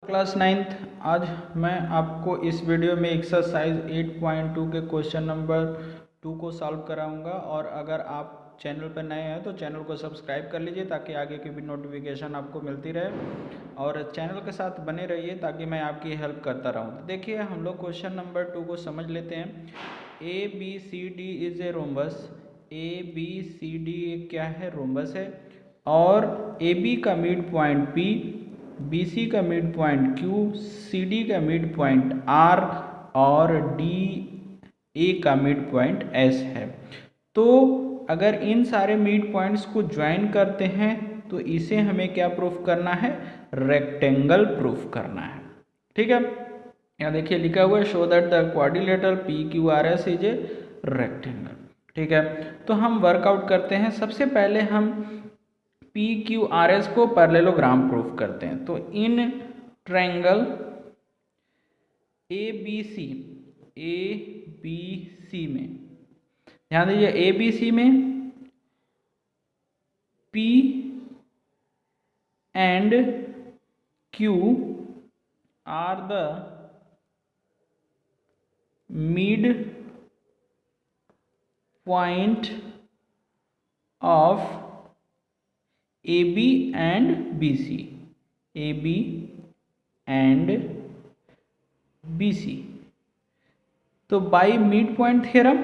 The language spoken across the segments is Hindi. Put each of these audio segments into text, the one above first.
Class 9th। आज मैं आपको इस वीडियो में एक्सरसाइज 8.2 के क्वेश्चन नंबर 2 को सॉल्व कराऊंगा। और अगर आप चैनल पर नए हैं तो चैनल को सब्सक्राइब कर लीजिए ताकि आगे की भी नोटिफिकेशन आपको मिलती रहे, और चैनल के साथ बने रहिए ताकि मैं आपकी हेल्प करता रहूं। तो देखिए, हम लोग क्वेश्चन नंबर 2 को समझ लेते हैं। A B C D is a rhombus. A B C D क्या है? रोम्बस है। और ए बी का mid point P, B C का mid point Q, C D का मिड पॉइंट आर और डी ए का मिड पॉइंट एस है। तो अगर इन सारे मिड पॉइंट्स को ज्वाइन करते हैं तो इसे हमें क्या प्रूफ करना है? रेक्टेंगल प्रूफ करना है। ठीक है, यहाँ देखिए लिखा हुआ है show that the quadrilateral P Q R S is a rectangle. ठीक है, तो हम वर्कआउट करते हैं। सबसे पहले हम पी क्यू आर एस को पैरेललोग्राम प्रूफ करते हैं। तो इन ट्रायंगल ए बी सी में ध्यान दीजिए, ए बी सी में P and Q R the mid point of AB and BC, AB and BC। तो बाई मिड पॉइंट थ्योरम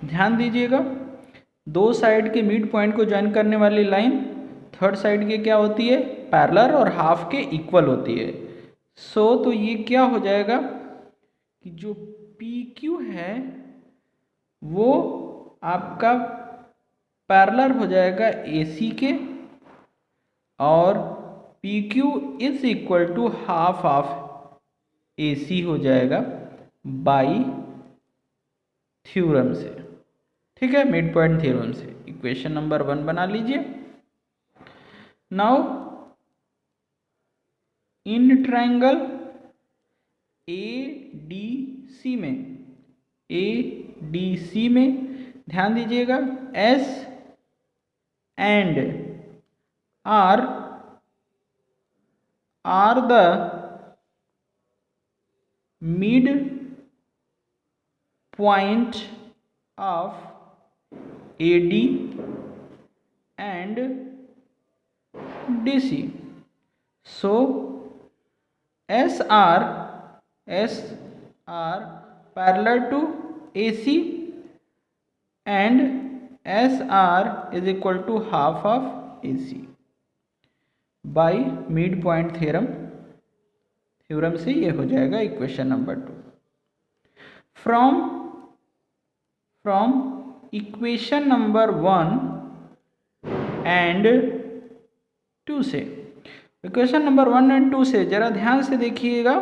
ध्यान दीजिएगा, दो साइड के मिड पॉइंट को ज्वाइन करने वाली लाइन थर्ड साइड के क्या होती है? पैरेलल और हाफ के इक्वल होती है। तो ये क्या हो जाएगा कि जो PQ है वो आपका पैरेलल हो जाएगा AC के, और PQ is equal to half of AC हो जाएगा बाई थ्योरम से। ठीक है, मिड पॉइंट थ्योरम से। इक्वेशन नंबर 1 बना लीजिए। नाउ इन ट्रायंगल ADC में ध्यान दीजिएगा, S and R are the mid point of AD and DC. So SR parallel to AC and SR is equal to half of AC by mid point theorem से ये हो जाएगा equation number 2। From equation number 1 and 2 से, इक्वेशन नंबर 1 एंड 2 से जरा ध्यान से देखिएगा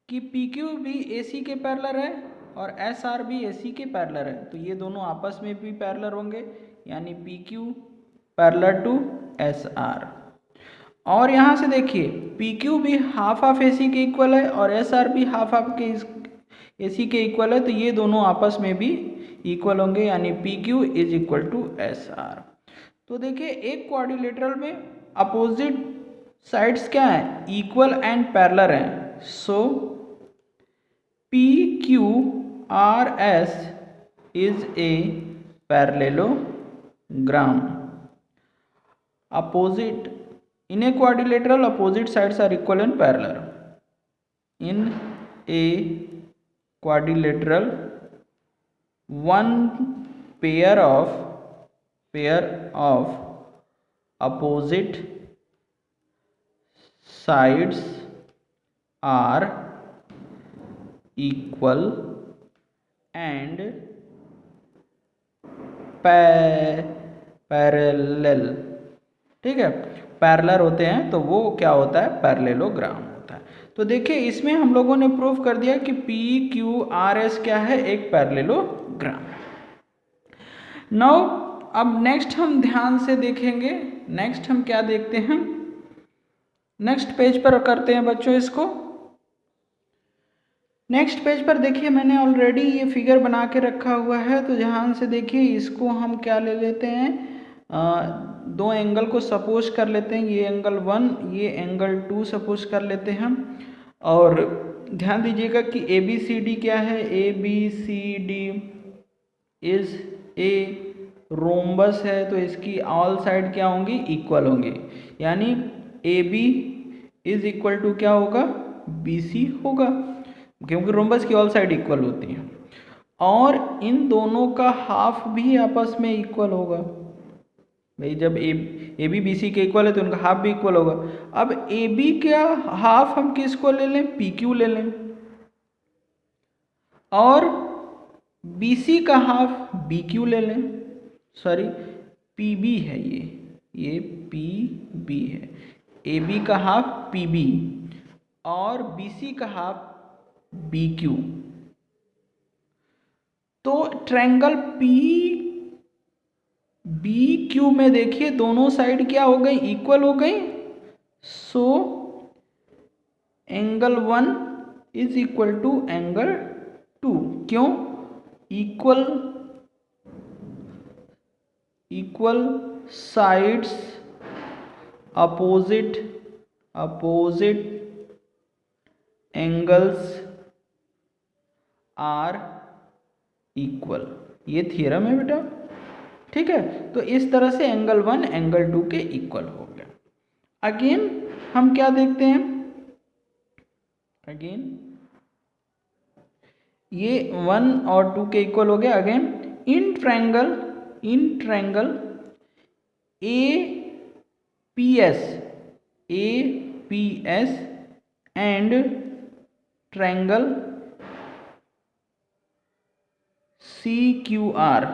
कि PQ भी AC के पैरेलल है और SR भी AC के पैरेलल है। तो ये दोनों आपस में भी पैरेलल होंगे, यानी PQ पैरेलल टू SR। और यहाँ से देखिए PQ भी हाफ ऑफ AC के इक्वल है और SR भी हाफ ऑफ के AC के इक्वल है। तो ये दोनों आपस में भी इक्वल होंगे, यानी PQ is equal to SR। तो देखिए, एक क्वाड्रिलेटरल में अपोजिट साइड्स क्या है? इक्वल एंड पैरेलल हैं। सो PQRS is a parallelogram. Opposite in a quadrilateral, opposite sides are equal and parallel. In a quadrilateral, one pair of opposite sides are equal and parallel। ठीक है, पैरेलल होते हैं तो वो क्या होता है? पैरेललोग्राम होता है। तो देखिए, इसमें हम लोगों ने प्रूफ कर दिया कि PQRS क्या है? एक पैरेललोग्राम। नाउ अब नेक्स्ट हम ध्यान से देखेंगे। नेक्स्ट हम क्या देखते हैं? नेक्स्ट पेज पर करते हैं बच्चों इसको। नेक्स्ट पेज पर देखिए, मैंने ऑलरेडी ये फिगर बना के रखा हुआ है, तो ध्यान से देखिए, इसको हम क्या ले लेते हैं? दो एंगल को सपोज कर लेते हैं, ये एंगल 1, ये एंगल 2 सपोज कर लेते हैं हम। और ध्यान दीजिएगा कि ए बी सी डी क्या है, A B C D is a rhombus है, तो इसकी ऑल साइड क्या होंगी, इक्वल होंगी। यानी A B is equal to क्या होगा, बी सी होगा, क्योंकि रोम्बस की ऑल साइड इक्वल होती हैं। और इन दोनों का हाफ भी आपस में इक्वल होगा भाई, जब ए बी बी सी के इक्वल है तो उनका हाफ भी इक्वल होगा। अब ए बी का हाफ हम किसको ले लें, पी क्यू ले लें, और बी सी का हाफ बी क्यू ले लें, सॉरी पी बी है, ये पी बी है। ए बी का हाफ पी बी और बी सी का हाफ बी क्यू। तो ट्रायंगल पी बी क्यू में देखिए दोनों साइड क्या हो गई, इक्वल हो गई। So angle 1 is equal to angle 2। क्यों, equal sides opposite angles are equal, ये थ्योरम है बेटा, ठीक है। तो इस तरह से एंगल 1 एंगल 2 के इक्वल हो गया। अगेन हम क्या देखते हैं, अगेन ये 1 और 2 के इक्वल हो गया। Again in triangle A P S and triangle C Q R,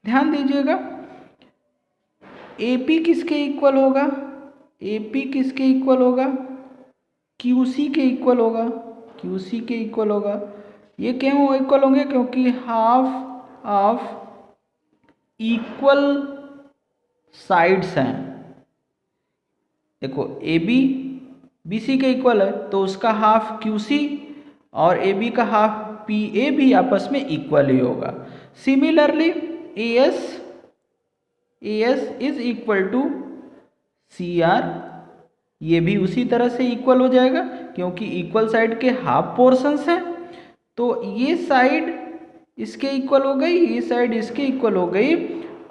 ध्यान दीजिएगा AP किसके इक्वल होगा, AP किसके इक्वल होगा, QC के इक्वल होगा, QC के इक्वल होगा। ये क्यों इक्वल होंगे, क्योंकि हाफ ऑफ इक्वल साइड्स हैं। देखो AB BC के इक्वल है तो उसका हाफ QC और AB का हाफ PA भी आपस में इक्वल ही होगा। Similarly AS is equal to CR, ये भी उसी तरह से इक्वल हो जाएगा क्योंकि इक्वल साइड के हाफ पोर्शंस हैं। तो ये साइड इसके इक्वल हो गई, ये साइड इसके इक्वल हो गई।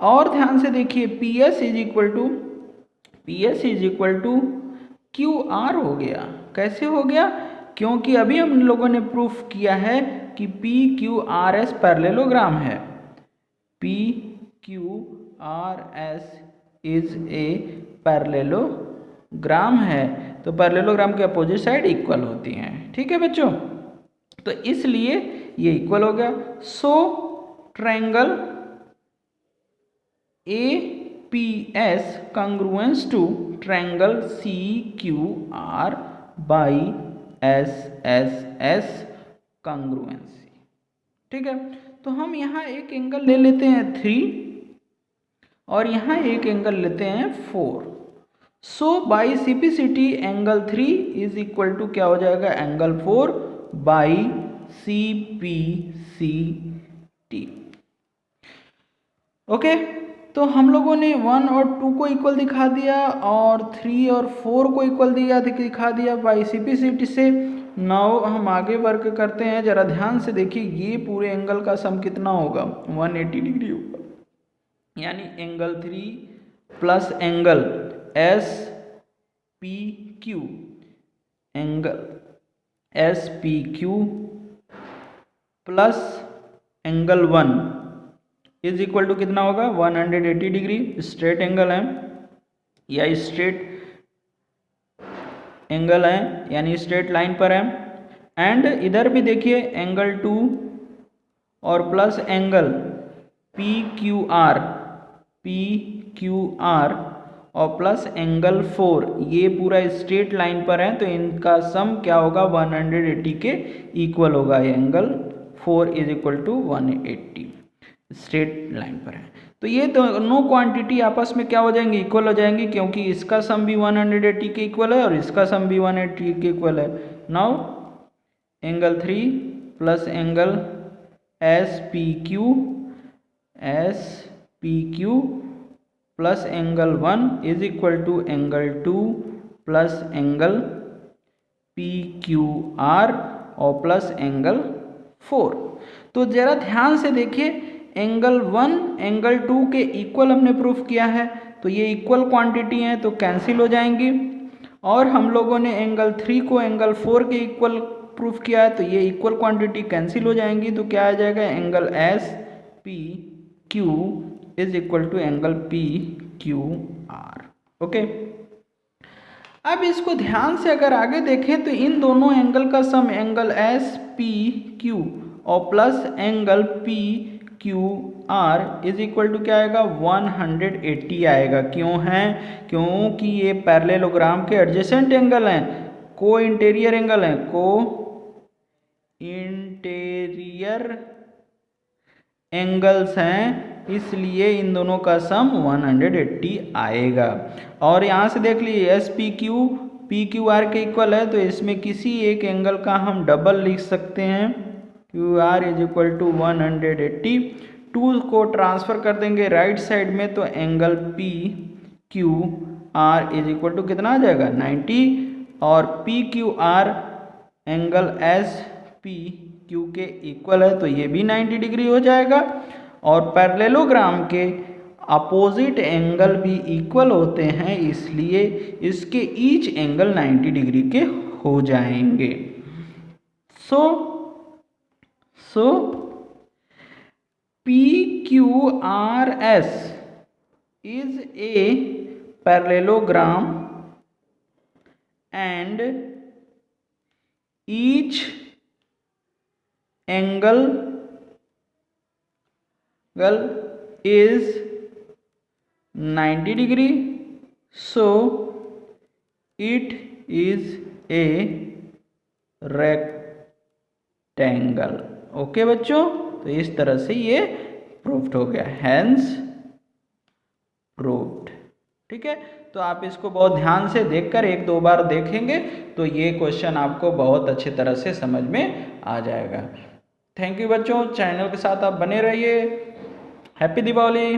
और ध्यान से देखिए PS is equal to QR हो गया। कैसे हो गया, क्योंकि अभी हम लोगों ने प्रूफ किया है कि PQRS पैरेललोग्राम है, PQRS इज ए पैरेललोग्राम है, तो पैरेललोग्राम के अपोजिट साइड इक्वल होती हैं, ठीक है बच्चों। तो इसलिए ये इक्वल हो गया। सो triangle APS congruence to triangle CQR by SSS congruency, ठीक है। तो हम यहाँ एक एंगल ले लेते हैं 3 और यहाँ एक एंगल लेते हैं 4। So by CPCT angle 3 is equal to क्या हो जाएगा, एंगल 4 बाई CPCT। ओके, तो हम लोगों ने 1 और 2 को इक्वल दिखा दिया और 3 और 4 को इक्वल दिखा दिया बाई CPCT से। नाउ हम आगे वर्क करते हैं, जरा ध्यान से देखिए ये पूरे एंगल का सम कितना होगा, 180 डिग्री होगा। यानी angle 3 plus angle SPQ, angle SPQ plus angle 1 is equal to कितना होगा, 180 डिग्री। स्ट्रेट एंगल है या स्ट्रेट एंगल है, यानी स्ट्रेट लाइन पर है। एंड इधर भी देखिए एंगल 2 और प्लस एंगल PQR और प्लस एंगल 4, ये पूरा स्ट्रेट लाइन पर है, तो इनका सम क्या होगा, 180 के इक्वल होगा। Angle 4 is equal to 180 straight line पर है। तो ये दोनों क्वांटिटी आपस में क्या हो जाएंगी, इक्वल हो जाएंगी, क्योंकि इसका सम भी 180 के इक्वल है और इसका सम भी 180 के इक्वल है। Now angle 3 plus angle SPQ P Q plus angle 1 is equal to angle 2 plus angle P Q R और प्लस एंगल 4। तो जरा ध्यान से देखिए, एंगल 1 एंगल 2 के इक्वल हमने प्रूफ किया है, तो ये इक्वल क्वांटिटी हैं तो कैंसिल हो जाएंगी। और हम लोगों ने एंगल 3 को एंगल 4 के इक्वल प्रूफ किया है, तो ये इक्वल क्वांटिटी कैंसिल हो जाएंगी। तो क्या आ जाएगा, angle S P Q is equal to angle P Q R. Okay, अब इसको ध्यान से अगर आगे देखें तो इन दोनों एंगल का sum angle S P Q और plus angle P Q R is equal to क्या आएगा, 180 आएगा। क्यों है, क्योंकि ये पैरेललोग्राम के एडजेसेंट एंगल हैं, को इंटीरियर एंगल हैं, को इंटीरियर एंगल्स हैं, इसलिए इन दोनों का सम 180 आएगा। और यहाँ से देख लीजिए एस पी क्यू आर के इक्वल है, तो इसमें किसी एक एंगल का हम डबल लिख सकते हैं, Q R is equal to 180। 2 को ट्रांसफर कर देंगे राइट साइड में, तो angle P Q R is equal to कितना आ जाएगा, 90। और P Q R angle S P Q के इक्वल है, तो ये भी 90 डिग्री हो जाएगा। और पैरेललोग्राम के अपोजिट एंगल भी इक्वल होते हैं, इसलिए इसके ईच एंगल 90 डिग्री के हो जाएंगे। So P Q R S is a parallelogram and each angle is 90 degree, so it is a rectangle। Okay बच्चों, तो इस तरह से ये प्रूव्ड हो गया, हैंस प्रूव्ड। ठीक है, तो आप इसको बहुत ध्यान से देखकर 1-2 बार देखेंगे तो ये क्वेश्चन आपको बहुत अच्छी तरह से समझ में आ जाएगा। थैंक यू बच्चों, चैनल के साथ आप बने रहिए। हैप्पी दीपावली।